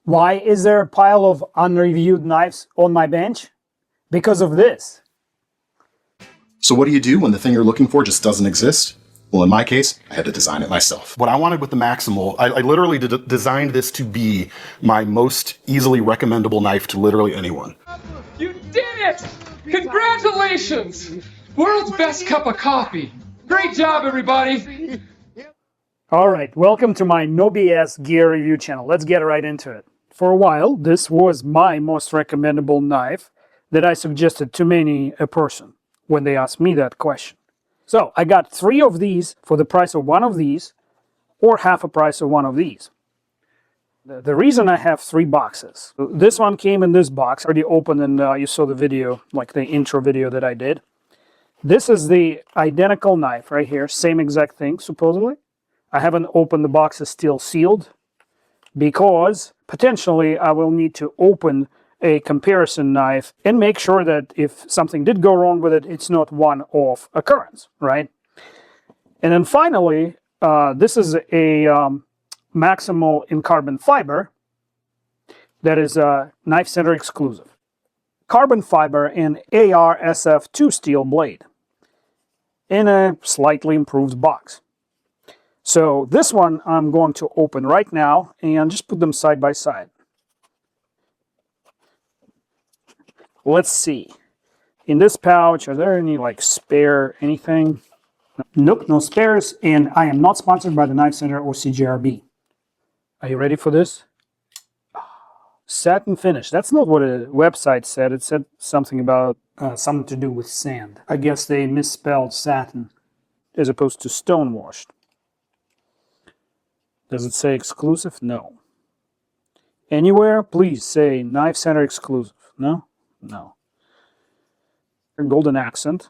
Why is there a pile of unreviewed knives on my bench? Because of this. So what do you do when the thing you're looking for just doesn't exist? Well, in my case, I had to design it myself. What I wanted with the Maximal, I literally designed this to be my most easily recommendable knife to literally anyone. You did it! Congratulations! World's best cup of coffee. Great job, everybody. All right, welcome to my no BS gear review channel. Let's get right into it. For a while, this was my most recommendable knife that I suggested to many a person when they asked me that question. So I got 3 of these for the price of 1 of these, or half a price of 1 of these. The reason I have 3 boxes. This one came in this box, already opened, and you saw the video, like the intro video that I did. This is the identical knife right here, same exact thing, supposedly. I haven't opened the box, it's still sealed, because potentially I will need to open a comparison knife and make sure that if something did go wrong with it, it's not one-off occurrence, right? And then finally, this is a Maximal in carbon fiber that is a knife center exclusive. Carbon fiber and ARSF2 steel blade in a slightly improved box. So this one I'm going to open right now and just put them side by side. Let's see. In this pouch, are there any like spare anything? Nope, no spares, and I am not sponsored by the Knife Center or Cjrb. Are you ready for this? Satin finish. That's not what a website said. It said something about something to do with sand. I guess they misspelled satin as opposed to stone washed. Does it say exclusive? No. Anywhere, please say Knife Center exclusive. No? No. Golden accent.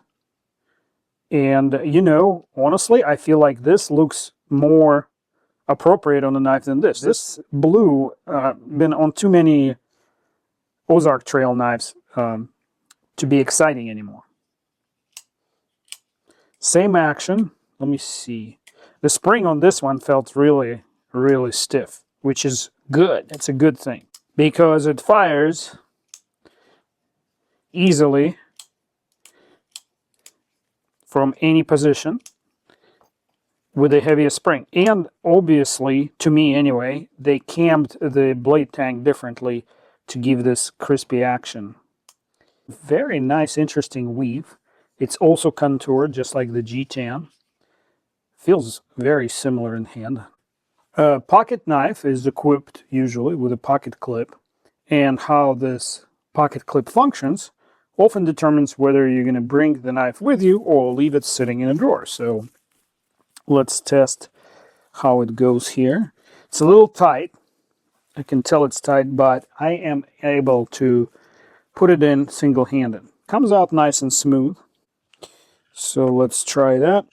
And, you know, honestly, I feel like this looks more appropriate on the knife than this. This blue, been on too many Ozark Trail knives to be exciting anymore. Same action. Let me see. The spring on this one felt really, really stiff, which is good. It's a good thing because it fires easily from any position with a heavier spring. And obviously, to me anyway, they camped the blade tank differently to give this crispy action. Very nice, interesting weave. It's also contoured just like the G10. Feels very similar in hand. A pocket knife is equipped usually with a pocket clip, and how this pocket clip functions often determines whether you're going to bring the knife with you or leave it sitting in a drawer. So let's test how it goes here. It's a little tight. I can tell it's tight, but I am able to put it in single-handed. Comes out nice and smooth. So let's try that.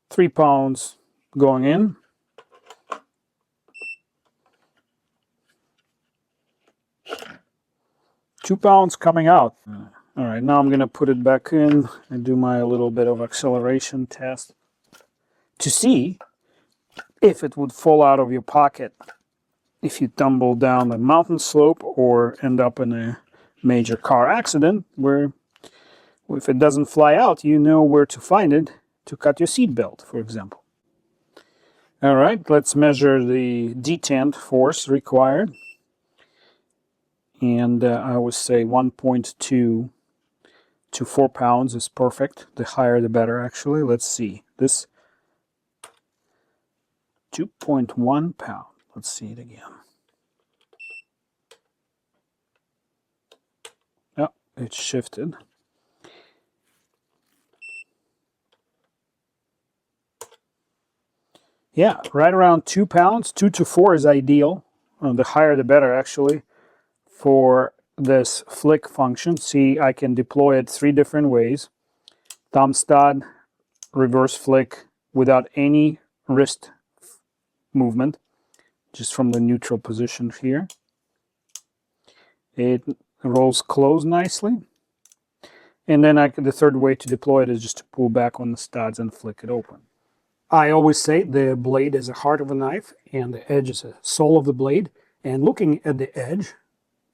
£3 pounds going in. £2 coming out. All right, now I'm going to put it back in and do my little bit of acceleration test to see if it would fall out of your pocket if you tumble down a mountain slope or end up in a major car accident, where if it doesn't fly out, you know where to find it to cut your seat belt, for example. All right, let's measure the detent force required. And I would say 1.2 to 4 pounds is perfect. The higher the better, actually. Let's see. This 2.1 pound. Let's see it again. Oh, it shifted. Yeah, right around 2 pounds. 2 to 4 is ideal. The higher the better, actually, for this flick function. See, I can deploy it 3 different ways. Thumb stud, reverse flick without any wrist movement, just from the neutral position here. It rolls close nicely. And then the third way to deploy it is just to pull back on the studs and flick it open. I always say the blade is the heart of a knife and the edge is the soul of the blade. And looking at the edge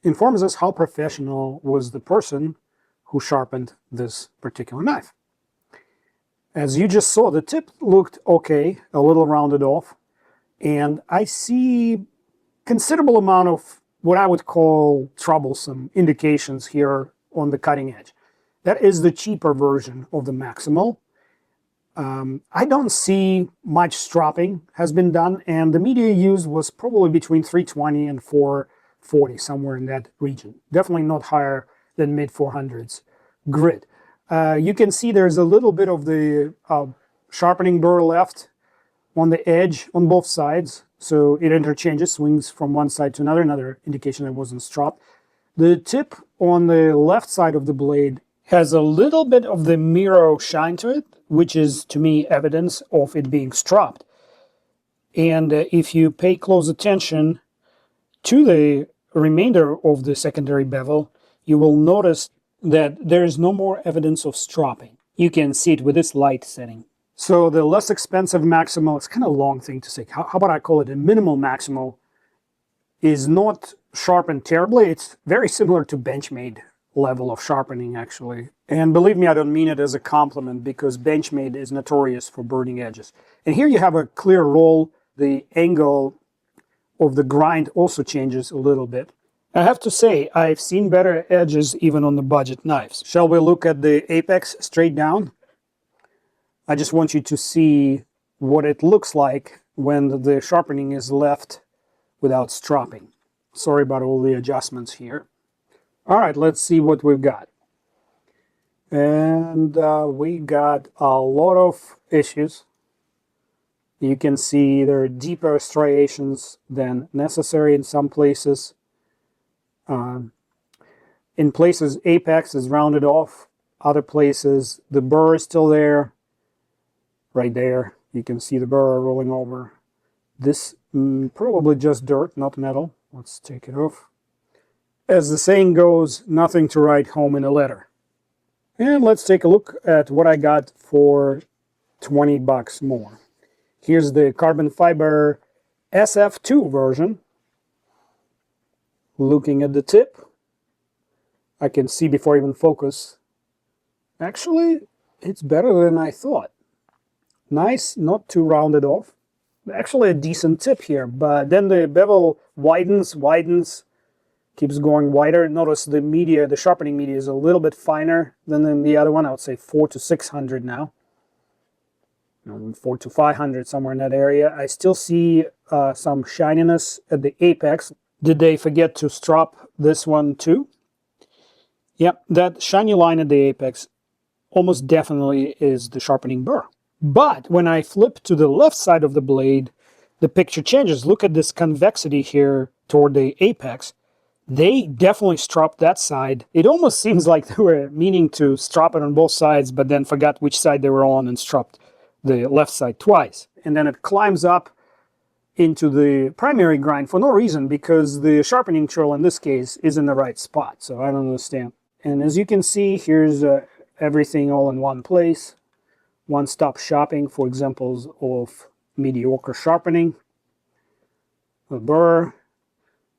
informs us how professional was the person who sharpened this particular knife. As you just saw, the tip looked okay, a little rounded off, and I see considerable amount of what I would call troublesome indications here on the cutting edge. That is the cheaper version of the Maximal. I don't see much stropping has been done, and the media used was probably between 320 and 440, somewhere in that region. Definitely not higher than mid 400s grit. You can see there's a little bit of the sharpening burr left on the edge on both sides, so it interchanges, swings from one side to another indication it wasn't stropped. The tip on the left side of the blade has a little bit of the mirror shine to it, which is to me evidence of it being stropped. And if you pay close attention to the remainder of the secondary bevel, you will notice that there is no more evidence of stropping. You can see it with this light setting. So the less expensive Maximal, it's kind of a long thing to say. How about I call it a minimal Maximal, is not sharpened terribly. It's very similar to Benchmade level of sharpening, actually. And believe me, I don't mean it as a compliment, because Benchmade is notorious for burning edges. And here you have a clear roll. The angle of the grind also changes a little bit. I have to say, I've seen better edges even on the budget knives. Shall we look at the apex straight down? I just want you to see what it looks like when the sharpening is left without stropping. Sorry about all the adjustments here. All right, let's see what we've got. And we got a lot of issues. You can see there are deeper striations than necessary in some places. In places, apex is rounded off. Other places, the burr is still there. Right there, you can see the burr rolling over. This probably just dirt, not metal. Let's take it off. As the saying goes, nothing to write home in a letter. And let's take a look at what I got for 20 bucks more. Here's the carbon fiber SF2 version. Looking at the tip, I can see before I even focus. Actually, it's better than I thought. Nice, not too rounded off. Actually a decent tip here, but then the bevel widens, keeps going wider. Notice the media, the sharpening media is a little bit finer than the other one. I would say 400 to 600 now. 400 to 500, somewhere in that area. I still see some shininess at the apex. Did they forget to strop this one too? Yep, that shiny line at the apex almost definitely is the sharpening burr. But when I flip to the left side of the blade, the picture changes. Look at this convexity here toward the apex. They definitely stropped that side. It almost seems like they were meaning to strop it on both sides, but then forgot which side they were on and stropped the left side twice. And then it climbs up into the primary grind for no reason, because the sharpening choil in this case is in the right spot. So I don't understand. And as you can see, here's everything all in one place. One-stop shopping for examples of mediocre sharpening. The burr,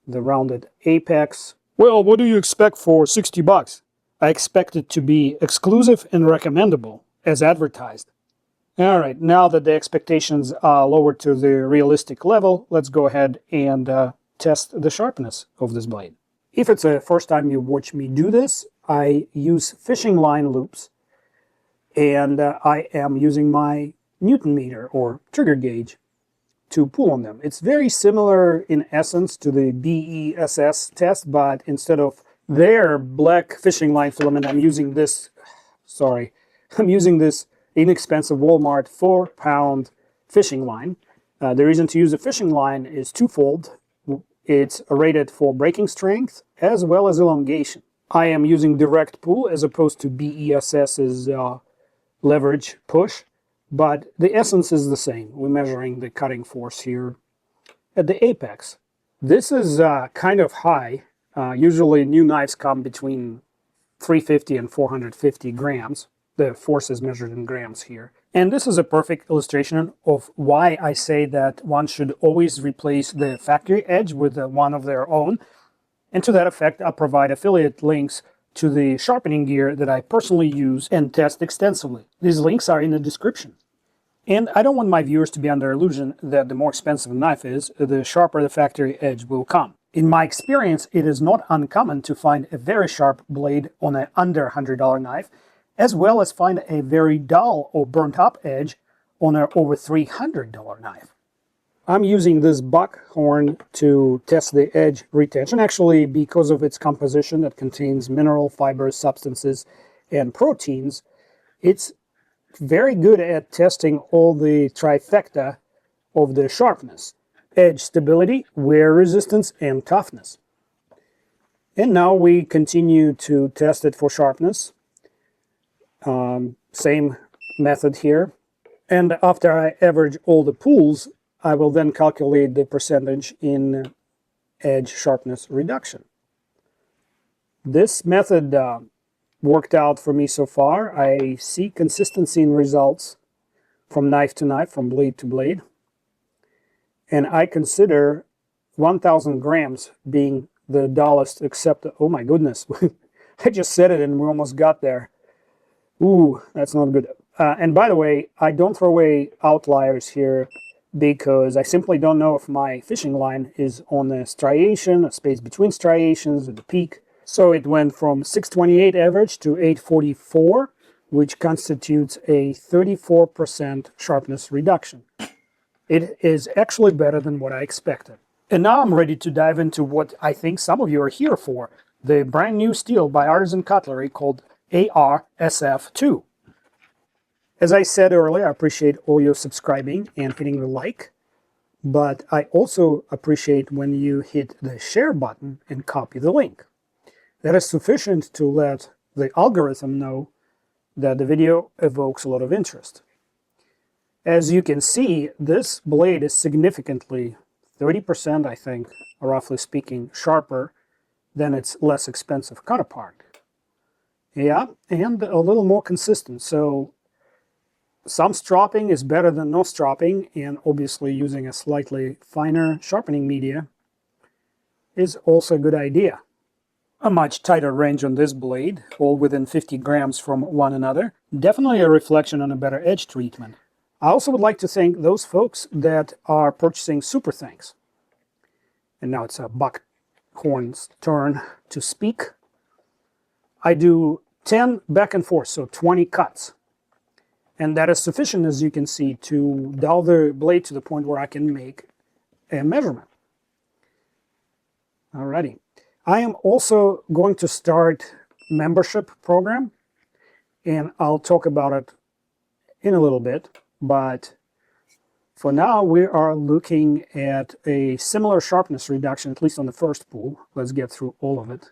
the rounded apex. Well, what do you expect for 60 bucks? I expect it to be exclusive and recommendable, as advertised. All right, now that the expectations are lowered to the realistic level, let's go ahead and test the sharpness of this blade. If it's the first time you watch me do this, I use fishing line loops, and I am using my Newton meter or trigger gauge to pull on them. It's very similar in essence to the BESS test, but instead of their black fishing line filament, I'm using this, inexpensive Walmart 4-pound fishing line. The reason to use a fishing line is twofold. It's rated for breaking strength as well as elongation. I am using direct pull as opposed to BESS's leverage push, but the essence is the same. We're measuring the cutting force here at the apex. This is kind of high. Usually new knives come between 350 and 450 grams. The force is measured in grams here. And this is a perfect illustration of why I say that one should always replace the factory edge with one of their own. And to that effect, I'll provide affiliate links to the sharpening gear that I personally use and test extensively. These links are in the description. And I don't want my viewers to be under illusion that the more expensive a knife is, the sharper the factory edge will come. In my experience, it is not uncommon to find a very sharp blade on an under $100 knife, as well as find a very dull or burnt up edge on an over $300 knife. I'm using this buckhorn to test the edge retention, actually because of its composition that contains mineral fibers, substances, and proteins. It's very good at testing all the trifecta of the sharpness: edge stability, wear resistance, and toughness. And now we continue to test it for sharpness. Same method here. And after I average all the pulls, I will then calculate the percentage in edge sharpness reduction. This method worked out for me so far. I see consistency in results from knife to knife, from blade to blade. And I consider 1,000 grams being the dullest, except, oh my goodness, I just said it and we almost got there. Ooh, that's not good. And by the way, I don't throw away outliers here because I simply don't know if my fishing line is on a striation, a space between striations, at the peak. So it went from 628 average to 844, which constitutes a 34% sharpness reduction. It is actually better than what I expected. And now I'm ready to dive into what I think some of you are here for, the brand new steel by Artisan Cutlery called ARSF2. As I said earlier, I appreciate all your subscribing and hitting the like, but I also appreciate when you hit the share button and copy the link. That is sufficient to let the algorithm know that the video evokes a lot of interest. As you can see, this blade is significantly 30%, I think, roughly speaking, sharper than its less expensive counterpart. Yeah, and a little more consistent. So some stropping is better than no stropping, and obviously using a slightly finer sharpening media is also a good idea. A much tighter range on this blade, all within 50 grams from one another. Definitely a reflection on a better edge treatment. I also would like to thank those folks that are purchasing super thanks. And now it's a buckhorn's turn to speak. I do 10 back and forth, so 20 cuts. And that is sufficient, as you can see, to dull the blade to the point where I can make a measurement. Alrighty. I am also going to start membership program, and I'll talk about it in a little bit. But for now, we are looking at a similar sharpness reduction, at least on the first pull. Let's get through all of it.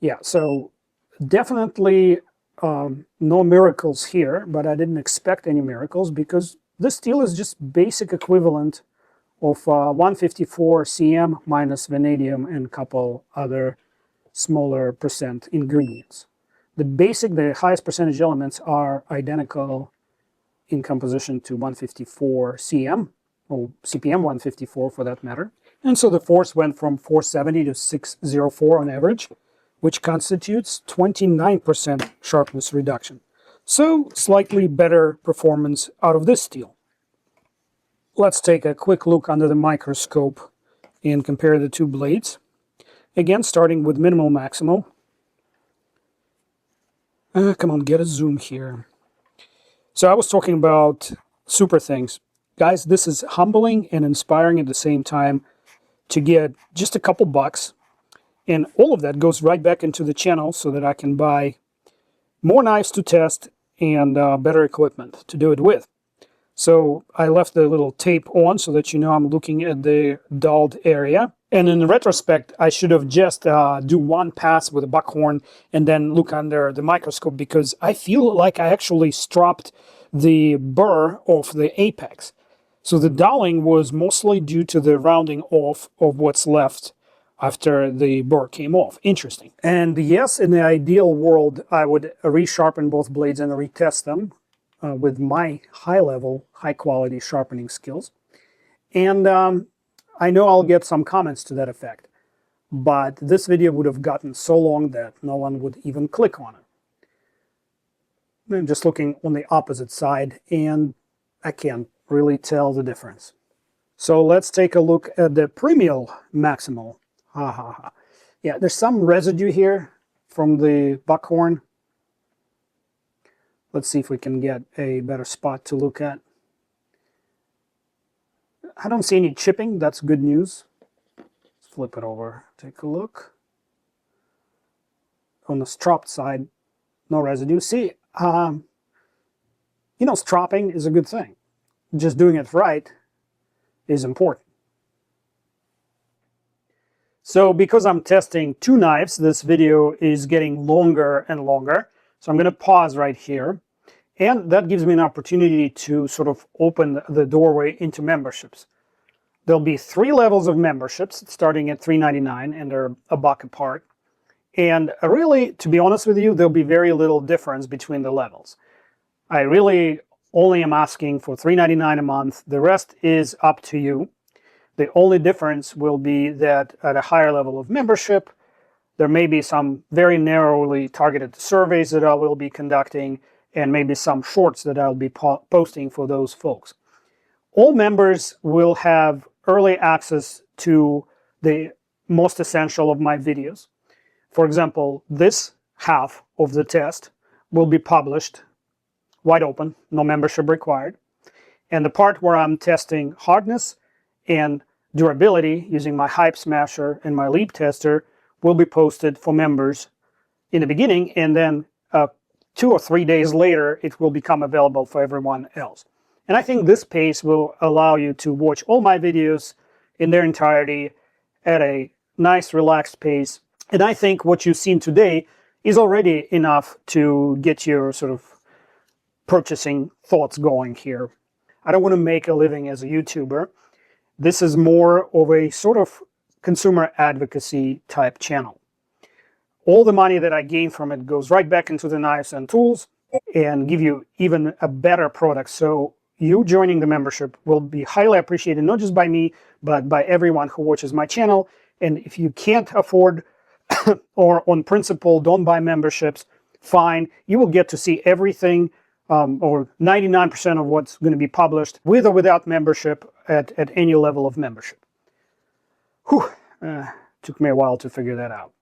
Yeah, so definitely no miracles here, but I didn't expect any miracles because this steel is just basic equivalent of 154 cm minus vanadium and a couple other smaller percent ingredients. The highest percentage elements are identical in composition to 154 cm, or CPM 154 for that matter. And so the force went from 470 to 604 on average, which constitutes 29% sharpness reduction. So slightly better performance out of this steel. Let's take a quick look under the microscope and compare the two blades. Again, starting with minimal Maximal. Come on, get a zoom here. So I was talking about super things. Guys, this is humbling and inspiring at the same time to get just a couple bucks. And all of that goes right back into the channel so that I can buy more knives to test and better equipment to do it with. So I left the little tape on so that you know I'm looking at the dulled area. And in retrospect, I should have just do one pass with a buckhorn and then look under the microscope, because I feel like I actually stropped the burr off the apex. So the dulling was mostly due to the rounding off of what's left after the burr came off. Interesting. And yes, in the ideal world, I would resharpen both blades and retest them. with my high-level, high-quality sharpening skills. And I know I'll get some comments to that effect, but this video would have gotten so long that no one would even click on it. I'm just looking on the opposite side, and I can't really tell the difference. So let's take a look at the premium Maximal. Ha ha ha. Yeah, there's some residue here from the buckhorn. Let's see if we can get a better spot to look at. I don't see any chipping. That's good news. Let's flip it over. Take a look. On the stropped side, no residue. See, you know, stropping is a good thing. Just doing it right is important. So because I'm testing two knives, this video is getting longer and longer. So I'm going to pause right here. And that gives me an opportunity to sort of open the doorway into memberships. There'll be 3 levels of memberships starting at $3.99, and they're $1 apart. And really, to be honest with you, there'll be very little difference between the levels. I really only am asking for $3.99 a month. The rest is up to you. The only difference will be that at a higher level of membership, there may be some very narrowly targeted surveys that I will be conducting, and maybe some shorts that I'll be posting for those folks. All members will have early access to the most essential of my videos. For example, this half of the test will be published wide open, no membership required. And the part where I'm testing hardness and durability using my Hype Smasher and my Leap Tester will be posted for members in the beginning, and then 2 or 3 days later, it will become available for everyone else. And I think this pace will allow you to watch all my videos in their entirety at a nice, relaxed pace. And I think what you've seen today is already enough to get your sort of purchasing thoughts going here. I don't want to make a living as a YouTuber. This is more of a sort of consumer advocacy type channel. All the money that I gain from it goes right back into the knives and tools and give you even a better product. So you joining the membership will be highly appreciated, not just by me, but by everyone who watches my channel. And if you can't afford or on principle don't buy memberships, fine. You will get to see everything or 99% of what's going to be published with or without membership at any level of membership. Whew, took me a while to figure that out.